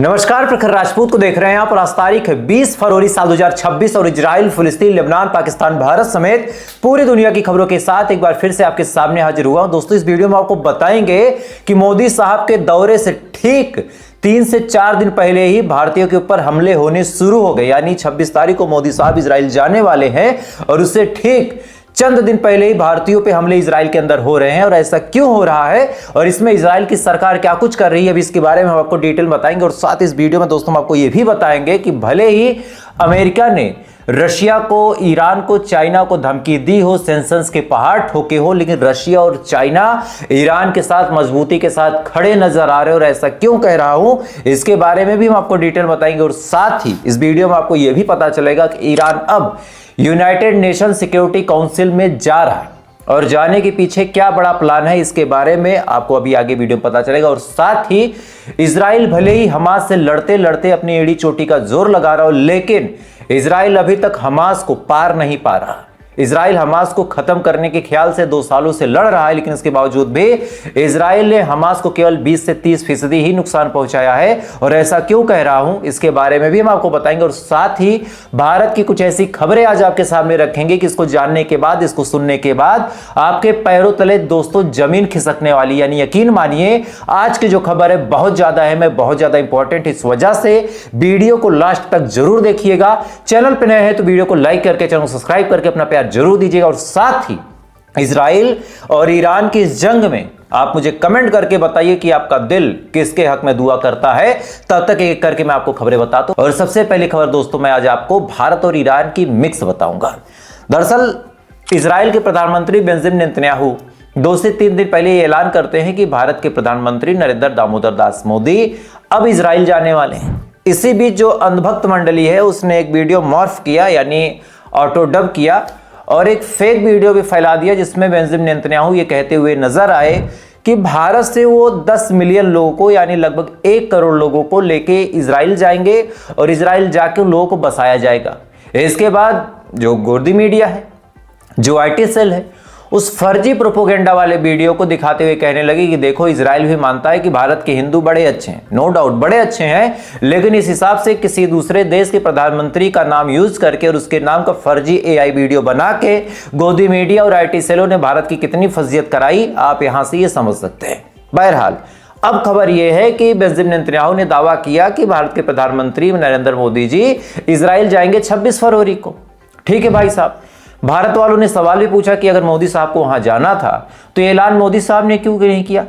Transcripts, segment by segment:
नमस्कार, प्रखर राजपूत को देख रहे हैं आप। और आज तारीख है 20 फरवरी साल 2026 और इजराइल, फिलिस्तीन, लेबनान, पाकिस्तान, भारत समेत पूरी दुनिया की खबरों के साथ एक बार फिर से आपके सामने हाजिर हुआ हूं। दोस्तों, इस वीडियो में आपको बताएंगे कि मोदी साहब के दौरे से ठीक 3 से 4 दिन पहले ही भारतीयों के ऊपर हमले होने शुरू हो गए। यानी 26 तारीख को मोदी साहब इजराइल जाने वाले हैं और उससे ठीक चंद दिन पहले ही भारतीयों पे हमले इजराइल के अंदर हो रहे हैं। और ऐसा क्यों हो रहा है और इसमें इजराइल की सरकार क्या कुछ कर रही है, अभी इसके बारे में हम आपको डिटेल बताएंगे। और साथ इस वीडियो में दोस्तों हम आपको यह भी बताएंगे कि भले ही अमेरिका ने रशिया को, ईरान को, चाइना को धमकी दी हो, सैंक्शंस के पहाड़ ठोके हो, लेकिन रशिया और चाइना ईरान के साथ मजबूती के साथ खड़े नजर आ रहे हो। और ऐसा क्यों कह रहा हूं, इसके बारे में भी हम आपको डिटेल बताएंगे। और साथ ही इस वीडियो में आपको यह भी पता चलेगा कि ईरान अब यूनाइटेड नेशन सिक्योरिटी काउंसिल में जा रहा है और जाने के पीछे क्या बड़ा प्लान है, इसके बारे में आपको अभी आगे वीडियो में पता चलेगा। और साथ ही इजराइल भले ही हमास से लड़ते लड़ते अपनी एड़ी चोटी का जोर लगा रहा हो, लेकिन इजराइल अभी तक हमास को पार नहीं पा रहा। इजराइल हमास को खत्म करने के ख्याल से 2 सालों से लड़ रहा है, लेकिन इसके बावजूद भी इजराइल ने हमास को केवल 20 से 30% ही नुकसान पहुंचाया है। और ऐसा क्यों कह रहा हूं, इसके बारे में भी हम आपको बताएंगे। और साथ ही भारत की कुछ ऐसी खबरें आज आपके सामने रखेंगे कि इसको जानने के बाद, इसको सुनने के बाद आपके पैरों तले दोस्तों जमीन खिसकने वाली। यानी यकीन मानिए आज की जो खबर है बहुत ज्यादा अहम है, बहुत ज्यादा इंपॉर्टेंट। इस वजह से वीडियो को लास्ट तक जरूर देखिएगा। चैनल पर नए हैं तो वीडियो को लाइक करके, चैनल को सब्सक्राइब करके अपना प्यार जरूर दीजिएगा। और साथ ही इजराइल और ईरान की इस जंग में आप मुझे कमेंट करके बताइए कि आपका दिल किसके हक में दुआ करता है। तब तक एक करके मैं आपको खबरें बताता हूं। और सबसे पहली खबर दोस्तों, मैं आज आपको भारत और ईरान की मिक्स बताऊंगा। दरअसल इजराइल के प्रधानमंत्री बेंजामिन नेतन्याहू 2 से 3 दिन पहले ये ऐलान करते हैं कि भारत के प्रधानमंत्री नरेंद्र दामोदर दास मोदी अब इजराइल जाने वाले हैं। इसी बीच जो अंधभक्त मंडली है उसने एक वीडियो मॉर्फ किया, यानी ऑटो डब किया और एक फेक वीडियो भी फैला दिया, जिसमें बेंजामिन नेतन्याहू ये कहते हुए नजर आए कि भारत से वो 10 मिलियन लोगों को, यानी लगभग 1 करोड़ लोगों को लेके इजराइल जाएंगे और इजराइल जाके लोगों को बसाया जाएगा। इसके बाद जो गोदी मीडिया है, जो आईटी सेल है, उस फर्जी प्रोपोगेंडा वाले वीडियो को दिखाते हुए कहने लगे कि देखो इजराइल भी मानता है कि भारत के हिंदू बड़े अच्छे हैं, नो डाउट बड़े अच्छे हैं, लेकिन इस हिसाब से किसी दूसरे देश के प्रधानमंत्री का नाम यूज करके और उसके नाम का फर्जी एआई वीडियो बना के गोदी मीडिया और आईटी सेलों ने भारत की कितनी फजीयत कराई, आप यहां से ये समझ सकते हैं। बहरहाल अब खबर यह है कि बेंजामिन नेतन्याहू ने दावा किया कि भारत के प्रधानमंत्री नरेंद्र मोदी जी इजराइल जाएंगे 26 फरवरी को। ठीक है भाई साहब, भारत वालों ने सवाल भी पूछा कि अगर मोदी साहब को वहां जाना था तो ये ऐलान मोदी साहब ने क्यों नहीं किया।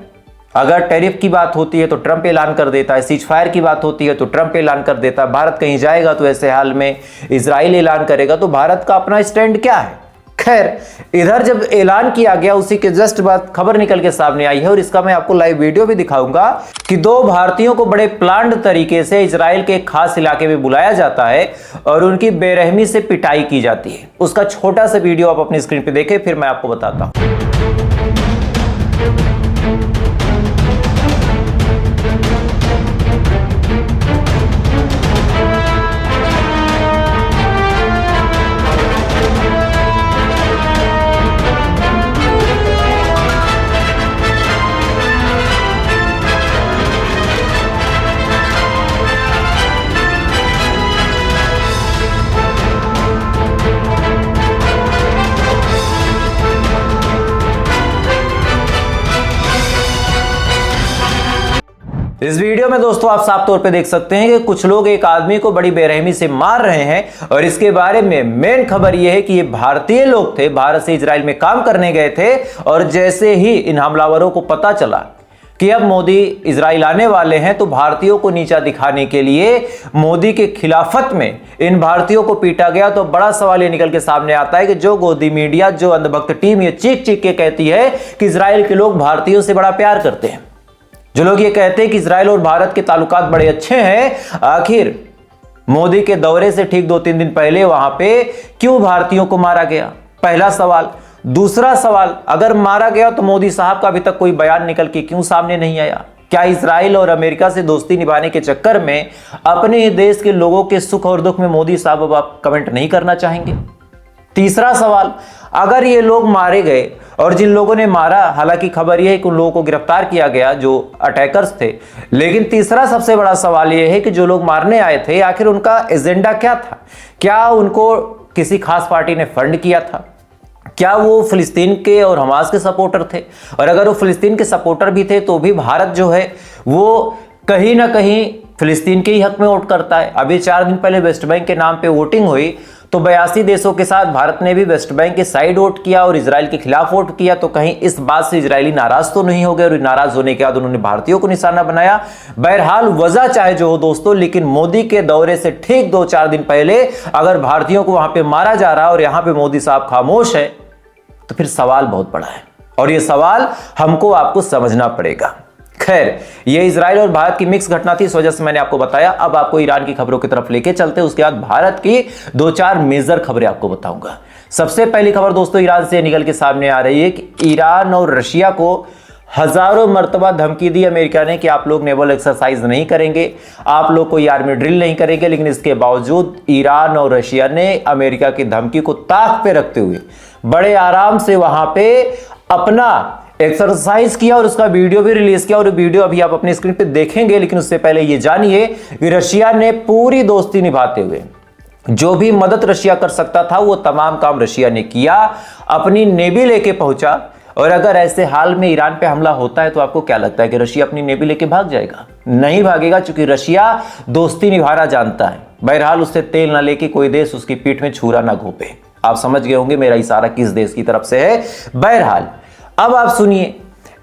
अगर टैरिफ की बात होती है तो ट्रंप ऐलान कर देता है, सीज फायर की बात होती है तो ट्रंप ऐलान कर देता है, भारत कहीं जाएगा तो ऐसे हाल में इजराइल ऐलान करेगा, तो भारत का अपना स्टैंड क्या है। खैर, इधर जब ऐलान किया गया उसी के जस्ट बाद खबर निकल के सामने आई है और इसका मैं आपको लाइव वीडियो भी दिखाऊंगा कि 2 भारतीयों को बड़े प्लान्ड तरीके से इजराइल के एक खास इलाके में बुलाया जाता है और उनकी बेरहमी से पिटाई की जाती है। उसका छोटा सा वीडियो आप अपनी स्क्रीन पे देखें, फिर मैं आपको बताता हूं। इस वीडियो में दोस्तों आप साफ तौर पे देख सकते हैं कि कुछ लोग एक आदमी को बड़ी बेरहमी से मार रहे हैं। और इसके बारे में मेन खबर यह है कि ये भारतीय लोग थे, भारत से इजराइल में काम करने गए थे। और जैसे ही इन हमलावरों को पता चला कि अब मोदी इजराइल आने वाले हैं तो भारतीयों को नीचा दिखाने के लिए मोदी के खिलाफत में इन भारतीयों को पीटा गया। तो बड़ा सवाल ये निकल के सामने आता है कि जो गोदी मीडिया, जो अंधभक्त टीम ये चीख चीख के कहती है कि इजराइल के लोग भारतीयों से बड़ा प्यार करते हैं, जो लोग ये कहते हैं कि इजराइल और भारत के ताल्लुकात बड़े अच्छे हैं, आखिर मोदी के दौरे से ठीक 2-3 दिन पहले वहां पे क्यों भारतीयों को मारा गया, पहला सवाल। दूसरा सवाल, अगर मारा गया तो मोदी साहब का अभी तक कोई बयान निकल के क्यों सामने नहीं आया। क्या इजराइल और अमेरिका से दोस्ती निभाने के चक्कर में अपने देश के लोगों के सुख और दुख में मोदी साहब अब आप कमेंट नहीं करना चाहेंगे। तीसरा सवाल, अगर ये लोग मारे गए और जिन लोगों ने मारा, हालांकि खबर यह है कि उन लोगों को गिरफ्तार किया गया जो अटैकर्स थे, लेकिन तीसरा सबसे बड़ा सवाल यह है कि जो लोग मारने आए थे आखिर उनका एजेंडा क्या था? क्या उनको किसी खास पार्टी ने फंड किया था? क्या वो फिलिस्तीन के और हमास के सपोर्टर थे? और अगर वो फिलिस्तीन के सपोर्टर भी थे तो भी भारत जो है वो कहीं ना कहीं फिलिस्तीन के ही हक में वोट करता है। अभी 4 दिन पहले वेस्ट बैंक के नाम पे वोटिंग हुई तो 82 देशों के साथ भारत ने भी वेस्ट बैंक के साइड वोट किया और इजराइल के खिलाफ वोट किया। तो कहीं इस बात से इजरायली नाराज तो नहीं हो गए और नाराज होने के बाद उन्होंने भारतीयों को निशाना बनाया। बहरहाल वजह चाहे जो हो दोस्तों, लेकिन मोदी के दौरे से ठीक 2-4 दिन पहले अगर भारतीयों को वहां पे मारा जा रहा है और यहां पे मोदी साहब खामोश है तो फिर सवाल बहुत बड़ा है और यह सवाल हमको आपको समझना पड़ेगा। खैर, ये इजराइल और भारत की मिक्स घटना थी, इस वजह से मैंने आपको बताया। अब आपको ईरान की खबरों की तरफ लेके चलते हैं, उसके बाद भारत की 2-4 मेजर खबरें आपको बताऊंगा। सबसे पहली खबर दोस्तों ईरान से निकल के सामने आ रही है कि ईरान और रशिया को हजारों मर्तबा धमकी दी अमेरिका ने कि आप लोग नेवल एक्सरसाइज नहीं करेंगे, आप लोग कोई आर्मी ड्रिल नहीं करेंगे, लेकिन इसके बावजूद ईरान और रशिया ने अमेरिका की धमकी को ताक पे रखते हुए बड़े आराम से वहां पे अपना एक्सरसाइज किया और उसका वीडियो भी रिलीज किया और वीडियो अभी आप अपनी स्क्रीन पे देखेंगे। लेकिन उससे पहले ये जानिए कि रशिया ने पूरी दोस्ती निभाते हुए जो भी मदद रशिया कर सकता था वो तमाम काम रशिया ने किया, अपनी नेवी लेके पहुंचा। और अगर ऐसे हाल में ईरान पे हमला होता है तो आपको क्या लगता है कि रशिया अपनी नेवी लेके भाग जाएगा? नहीं भागेगा, क्योंकि रशिया दोस्ती निभाना जानता है। बहरहाल उससे तेल ना लेके कोई देश उसकी पीठ में छुरा ना घोपे। आप समझ गए होंगे मेरा इशारा किस देश की तरफ से है। बहरहाल अब आप सुनिए,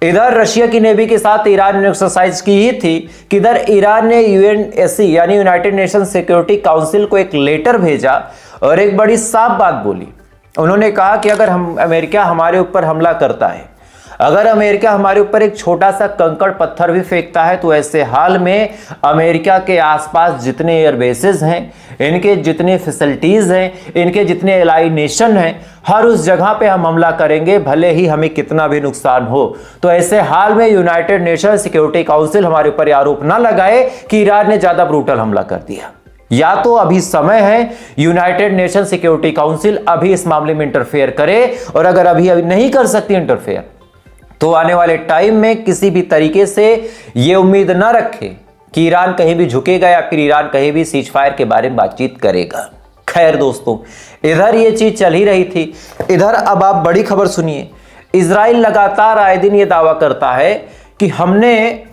इधर रशिया की नेवी के साथ ईरान ने एक्सरसाइज की ही थी कि इधर ईरान ने यूएनएससी यानी यूनाइटेड नेशन सिक्योरिटी काउंसिल को एक लेटर भेजा और एक बड़ी साफ बात बोली। उन्होंने कहा कि अगर अमेरिका हमारे ऊपर हमला करता है, अगर अमेरिका हमारे ऊपर एक छोटा सा कंकड़ पत्थर भी फेंकता है तो ऐसे हाल में अमेरिका के आसपास जितने एयरबेसेस हैं, इनके जितने फैसिलिटीज हैं, इनके जितने एलाई नेशन हैं, हर उस जगह पे हम हमला करेंगे, भले ही हमें कितना भी नुकसान हो। तो ऐसे हाल में यूनाइटेड नेशन सिक्योरिटी काउंसिल हमारे ऊपर आरोप ना लगाए कि ईरान ने ज्यादा ब्रूटल हमला कर दिया। या तो अभी समय है यूनाइटेड नेशन सिक्योरिटी काउंसिल अभी इस मामले में इंटरफेयर करे, और अगर अभी नहीं कर सकती इंटरफेयर तो आने वाले टाइम में किसी भी तरीके से यह उम्मीद ना रखें कि ईरान कहीं भी झुकेगा या फिर ईरान कहीं भी सीज फायर के बारे में बातचीत करेगा। खैर दोस्तों, इधर ये चीज चल ही रही थी। इधर अब आप बड़ी खबर सुनिए। इजराइल लगातार आए दिन ये दावा करता है कि हमने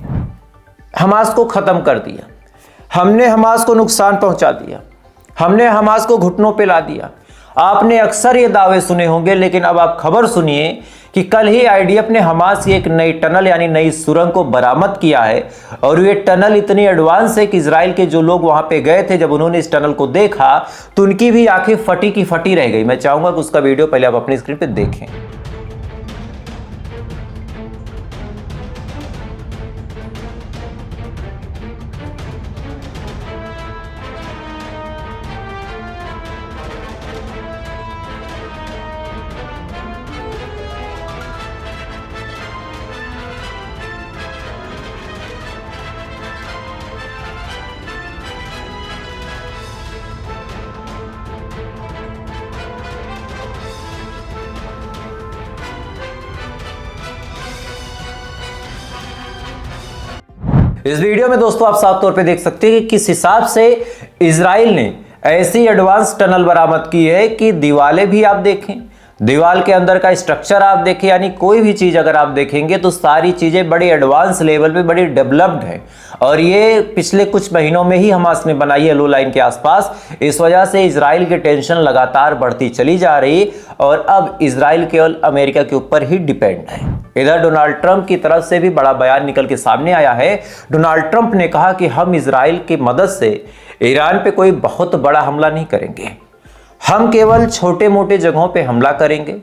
हमास को खत्म कर दिया, हमने हमास को नुकसान पहुंचा दिया, हमने हमास को घुटनों पे ला दिया। आपने अक्सर ये दावे सुने होंगे, लेकिन अब आप खबर सुनिए कि कल ही आईडीएफ ने हमास की एक नई टनल यानी नई सुरंग को बरामद किया है। और ये टनल इतनी एडवांस है कि इजराइल के जो लोग वहां पे गए थे, जब उन्होंने इस टनल को देखा तो उनकी भी आंखें फटी की फटी रह गई। मैं चाहूंगा कि उसका वीडियो पहले आप अपनी स्क्रीन पे देखें। इस वीडियो में दोस्तों आप साफ तौर पे देख सकते हैं कि किस हिसाब से इजराइल ने ऐसी एडवांस टनल बरामद की है कि दीवारें भी आप देखें, दीवार के अंदर का स्ट्रक्चर आप देखें, यानी कोई भी चीज अगर आप देखेंगे तो सारी चीजें बड़ी एडवांस लेवल पे बड़ी डेवलप्ड है। और ये पिछले कुछ महीनों में ही हमास ने बनाई है लो लाइन के आसपास। इस वजह से इजराइल की टेंशन लगातार बढ़ती चली जा रही और अब इजराइल केवल अमेरिका के ऊपर ही डिपेंड है। इधर डोनाल्ड ट्रंप की तरफ से भी बड़ा बयान निकल के सामने आया है। डोनाल्ड ट्रंप ने कहा कि हम इजराइल की मदद से ईरान पे कोई बहुत बड़ा हमला नहीं करेंगे, हम केवल छोटे मोटे जगहों पे हमला करेंगे,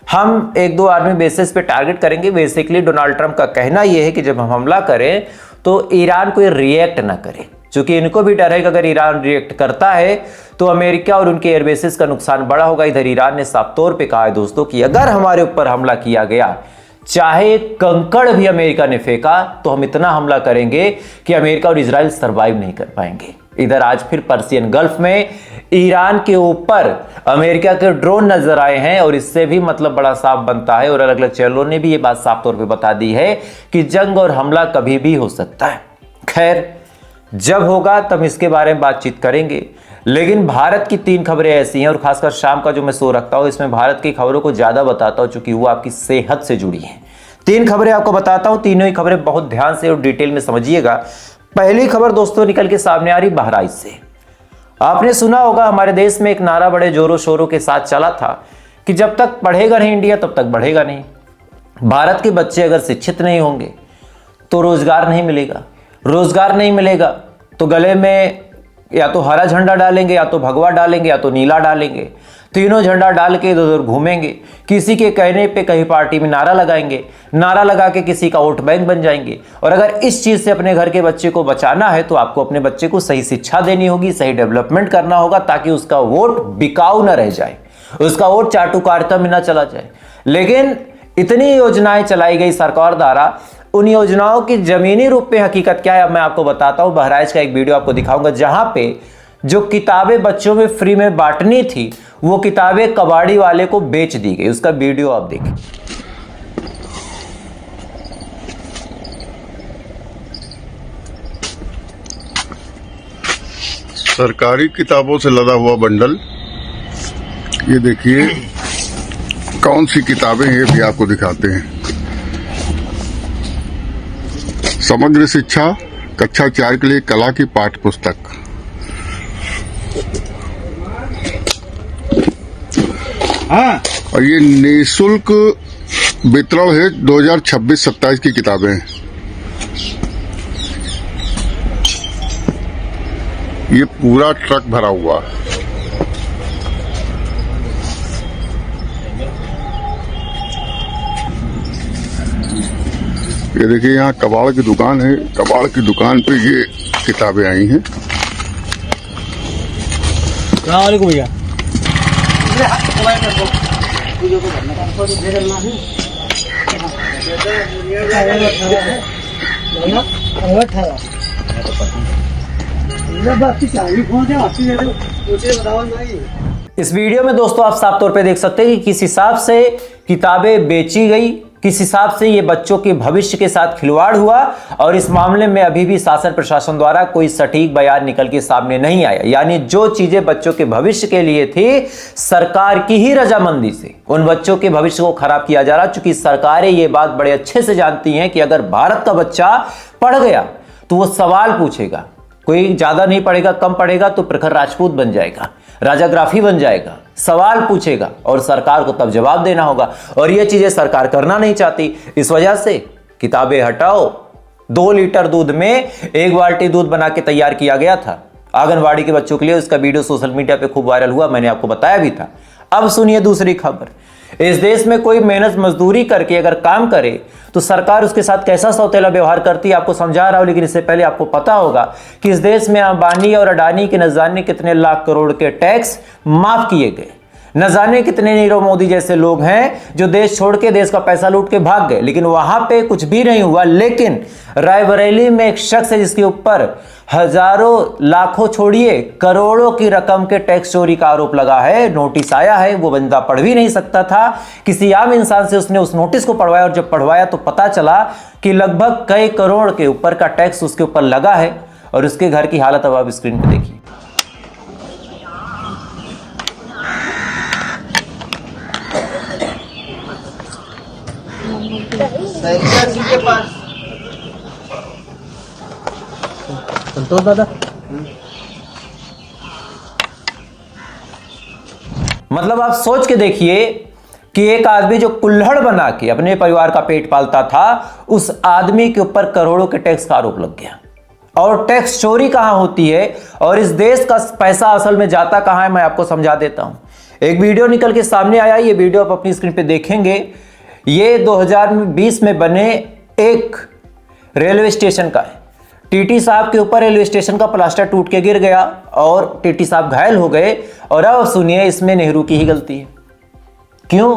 हम 1-2 आर्मी बेसिस पे टारगेट करेंगे। बेसिकली डोनाल्ड ट्रंप का कहना यह है कि जब हम हमला करें तो ईरान कोई रिएक्ट ना करे, क्योंकि इनको भी डर है कि अगर ईरान रिएक्ट करता है तो अमेरिका और उनके एयरबेसिस का नुकसान बड़ा होगा। इधर ईरान ने साफ तौर पे कहा है दोस्तों कि अगर हमारे ऊपर हमला किया गया, चाहे कंकड़ भी अमेरिका ने फेंका, तो हम इतना हमला करेंगे कि अमेरिका और इजराइल सरवाइव नहीं कर पाएंगे। इधर आज फिर पर्सियन गल्फ में ईरान के ऊपर अमेरिका के ड्रोन नजर आए हैं और इससे भी मतलब बड़ा साफ बनता है और अलग अलग चैनलों ने भी ये बात साफ तौर पे बता दी है कि जंग और हमला कभी भी हो सकता है। खैर, जब होगा तब इसके बारे में बातचीत करेंगे, लेकिन भारत की 3 खबरें ऐसी हैं और खासकर शाम का जो मैं शो रखता हूं इसमें भारत की खबरों को ज्यादा बताता हूं चूंकि वो आपकी सेहत से जुड़ी हैं। 3 खबरें आपको बताता हूं, तीनों ही खबरें बहुत ध्यान से और डिटेल में समझिएगा। पहली खबर दोस्तों निकल के सामने आ रही बहराइच से। आपने सुना होगा हमारे देश में एक नारा बड़े जोरों शोरों के साथ चला था कि जब तक पढ़ेगा नहीं इंडिया तब तक बढ़ेगा नहीं। भारत के बच्चे अगर शिक्षित नहीं होंगे तो रोजगार नहीं मिलेगा, रोजगार नहीं मिलेगा तो गले में या तो हरा झंडा डालेंगे या तो भगवा डालेंगे या तो नीला डालेंगे, तीनों झंडा डाल के इधर उधर घूमेंगे, किसी के कहने पे कहीं पार्टी में नारा लगाएंगे, नारा लगा के किसी का वोट बैंक बन जाएंगे। और अगर इस चीज से अपने घर के बच्चे को बचाना है तो आपको अपने बच्चे को सही शिक्षा देनी होगी, सही डेवलपमेंट करना होगा ताकि उसका वोट बिकाऊ न रह जाए, उसका वोट चाटुकारिता में न चला जाए। लेकिन इतनी योजनाएं चलाई गई सरकार द्वारा, उन योजनाओं की जमीनी रूप में हकीकत क्या है अब मैं आपको बताता हूं। बहराइच का एक वीडियो आपको दिखाऊंगा जहां पे जो किताबें बच्चों में फ्री में बांटनी थी वो किताबें कबाड़ी वाले को बेच दी गई। उसका वीडियो आप देखें। सरकारी किताबों से लदा हुआ बंडल, ये देखिए कौन सी किताबें हैं भी आपको दिखाते हैं। समग्र शिक्षा कक्षा 4 के लिए कला की पाठ्य पुस्तक, और ये निःशुल्क वितरण है 2026-27 की किताबें हैं। ये पूरा ट्रक भरा हुआ। ये देखिए यहाँ कबाड़ की दुकान है, कबाड़ की दुकान पे ये किताबें आई हैं। भैया इस वीडियो में दोस्तों आप साफ तौर पे देख सकते हैं कि किस हिसाब से किताबें बेची गई, किस हिसाब से ये बच्चों के भविष्य के साथ खिलवाड़ हुआ और इस मामले में अभी भी शासन प्रशासन द्वारा कोई सटीक बयान निकल के सामने नहीं आया। यानी जो चीजें बच्चों के भविष्य के लिए थी सरकार की ही रजामंदी से उन बच्चों के भविष्य को खराब किया जा रहा, चूंकि सरकारें ये बात बड़े अच्छे से जानती हैं कि अगर भारत का बच्चा पढ़ गया तो वो सवाल पूछेगा, कोई ज्यादा नहीं पढ़ेगा कम पढ़ेगा तो प्रखर राजपूत बन जाएगा, राजाग्राफी बन जाएगा, सवाल पूछेगा और सरकार को तब जवाब देना होगा। और ये चीजें सरकार करना नहीं चाहती, इस वजह से किताबें हटाओ। 2 लीटर दूध में 1 बाल्टी दूध बना के तैयार किया गया था आंगनवाड़ी के बच्चों के लिए। उसका वीडियो सोशल मीडिया पे खूब वायरल हुआ, मैंने आपको बताया भी था। अब सुनिए दूसरी खबर। इस देश में कोई मेहनत मजदूरी करके अगर काम करे तो सरकार उसके साथ कैसा सौतेला व्यवहार करती है आपको समझा रहा हूं, लेकिन इससे पहले आपको पता होगा कि इस देश में अंबानी और अडानी के न जाने कितने लाख करोड़ के टैक्स माफ किए गए। न जाने कितने नीरव मोदी जैसे लोग हैं जो देश छोड़ के देश का पैसा लूट के भाग गए, लेकिन वहां पे कुछ भी नहीं हुआ। लेकिन रायबरेली में एक शख्स है जिसके ऊपर हजारों लाखों छोड़िए करोड़ों की रकम के टैक्स चोरी का आरोप लगा है। नोटिस आया है, वो बंदा पढ़ भी नहीं सकता था, किसी आम इंसान से उसने उस नोटिस को पढ़वाया और जब पढ़वाया तो पता चला कि लगभग कई करोड़ के ऊपर का टैक्स उसके ऊपर लगा है। और उसके घर की हालत अब आप स्क्रीन पे देखिए। संतोष दादा मतलब आप सोच के देखिए कि एक आदमी जो कुल्हड़ बना के अपने परिवार का पेट पालता था उस आदमी के ऊपर करोड़ों के टैक्स का आरोप लग गया। और टैक्स चोरी कहां होती है और इस देश का पैसा असल में जाता कहां है मैं आपको समझा देता हूं। एक वीडियो निकल के सामने आया, ये वीडियो आप अपनी स्क्रीन पे देखेंगे। ये 2020 में बने एक रेलवे स्टेशन का है। टीटी साहब के ऊपर रेलवे स्टेशन का प्लास्टर टूट के गिर गया और टीटी साहब घायल हो गए। और अब सुनिए इसमें नेहरू की ही गलती है। क्यों?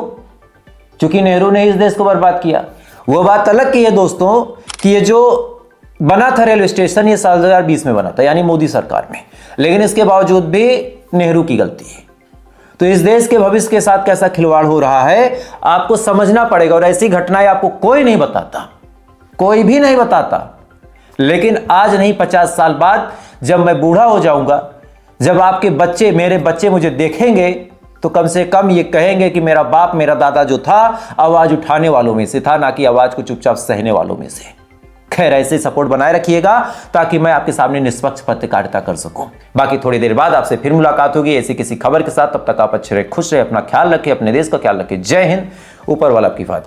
क्योंकि नेहरू ने इस देश को बर्बाद किया। वो बात अलग की है दोस्तों कि ये जो बना था रेलवे स्टेशन ये साल 2020 में बना था, यानी मोदी सरकार में, लेकिन इसके बावजूद भी नेहरू की गलती है। तो इस देश के भविष्य के साथ कैसा खिलवाड़ हो रहा है आपको समझना पड़ेगा। और ऐसी घटनाएं आपको कोई नहीं बताता, कोई भी नहीं बताता। लेकिन आज नहीं 50 साल बाद जब मैं बूढ़ा हो जाऊंगा, जब आपके बच्चे, मेरे बच्चे मुझे देखेंगे तो कम से कम ये कहेंगे कि मेरा बाप, मेरा दादा जो था आवाज उठाने वालों में से था, ना कि आवाज को चुपचाप सहने वालों में से। खैर, ऐसे सपोर्ट बनाए रखिएगा ताकि मैं आपके सामने निष्पक्ष पत्रकारिता कर सकूं। बाकी थोड़ी देर बाद आपसे फिर मुलाकात होगी ऐसी किसी खबर के साथ। तब तक आप अच्छे रहे, खुश रहे, अपना ख्याल रखें, अपने देश का ख्याल रखें। जय हिंद। ऊपर वाला आपकी बात